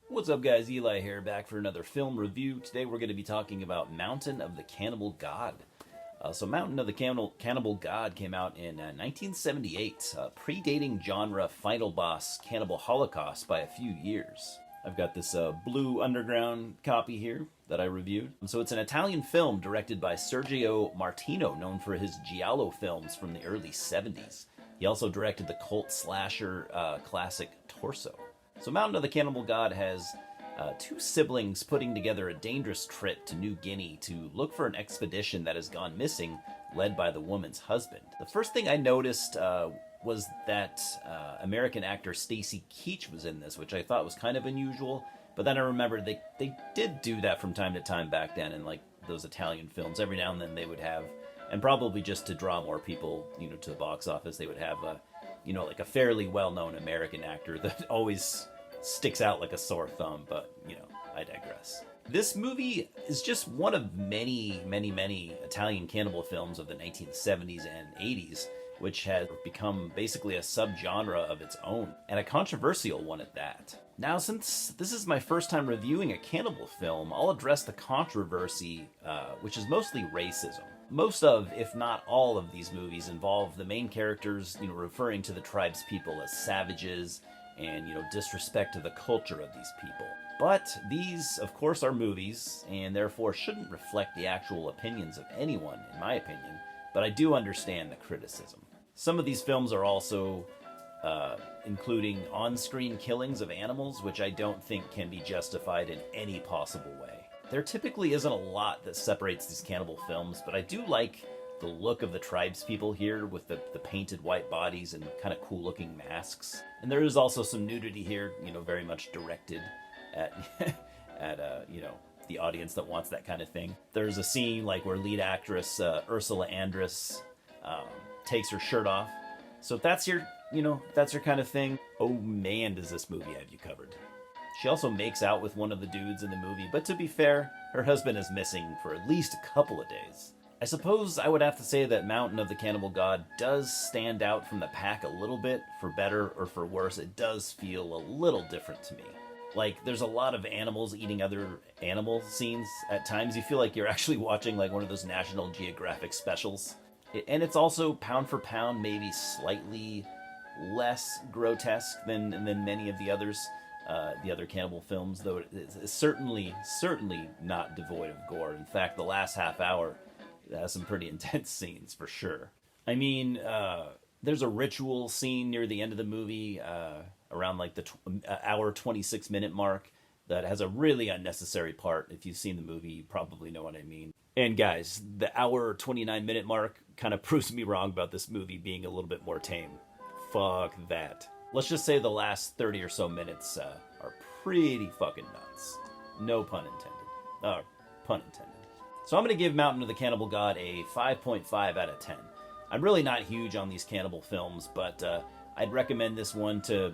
What's up guys, Eli here, back for another film review. Today we're going to be talking about Mountain of the Cannibal God. Mountain of the Cannibal God came out in 1978, predating genre final boss Cannibal Holocaust by a few years. I've got this Blue Underground copy here that I reviewed. So it's an Italian film directed by Sergio Martino, known for his giallo films from the early 70s. He also directed the cult slasher classic Torso. So Mountain of the Cannibal God has two siblings putting together a dangerous trip to New Guinea to look for an expedition that has gone missing, led by the woman's husband. The first thing I noticed was that American actor Stacy Keach was in this, which I thought was kind of unusual. But then I remembered they did do that from time to time back then in like those Italian films. Every now and then they would have, and probably just to draw more people, to the box office, they would have like a fairly well-known American actor that always sticks out like a sore thumb, but, I digress. This movie is just one of many, many, many Italian cannibal films of the 1970s and 80s, which has become basically a subgenre of its own, and a controversial one at that. Now, since this is my first time reviewing a cannibal film, I'll address the controversy, which is mostly racism. Most of, if not all of these movies involve the main characters, referring to the tribe's people as savages and, disrespect to the culture of these people. But these, of course, are movies and therefore shouldn't reflect the actual opinions of anyone, in my opinion, but I do understand the criticism. Some of these films are also including on-screen killings of animals, which I don't think can be justified in any possible way. There typically isn't a lot that separates these cannibal films, but I do like the look of the tribespeople here with the painted white bodies and kind of cool looking masks. And there is also some nudity here, very much directed at, the audience that wants that kind of thing. There's a scene like where lead actress Ursula Andress takes her shirt off. So if that's your, that's your kind of thing, oh man, does this movie have you covered. She also makes out with one of the dudes in the movie, but to be fair, her husband is missing for at least a couple of days. I suppose I would have to say that Mountain of the Cannibal God does stand out from the pack a little bit. For better or for worse, it does feel a little different to me. Like, there's a lot of animals eating other animal scenes. At times, you feel like you're actually watching like one of those National Geographic specials. And it's also, pound for pound, maybe slightly less grotesque than many of the others. The other cannibal films, though it's certainly not devoid of gore. In fact, the last half hour has some pretty intense scenes, for sure. I mean, there's a ritual scene near the end of the movie, around like the hour 26-minute mark, that has a really unnecessary part. If you've seen the movie, you probably know what I mean. And guys, the hour 29-minute mark kind of proves me wrong about this movie being a little bit more tame. Fuck that. Let's just say the last 30 or so minutes are pretty fucking nuts. No pun intended. Pun intended. So I'm going to give Mountain of the Cannibal God a 5.5 out of 10. I'm really not huge on these cannibal films, but I'd recommend this one to,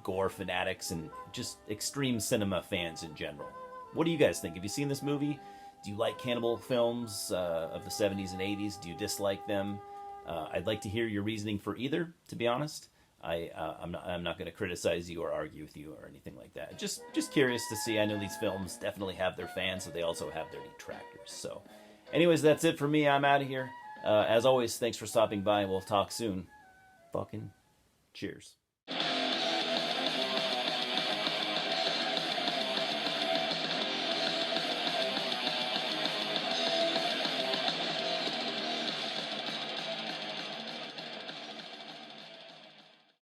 gore fanatics and just extreme cinema fans in general. What do you guys think? Have you seen this movie? Do you like cannibal films of the 70s and 80s? Do you dislike them? I'd like to hear your reasoning for either, to be honest. I'm not going to criticize you or argue with you or anything like that. Just curious to see. I know these films definitely have their fans, so they also have their detractors. So, anyways, that's it for me. I'm out of here. As always, thanks for stopping by, and we'll talk soon. Fucking cheers.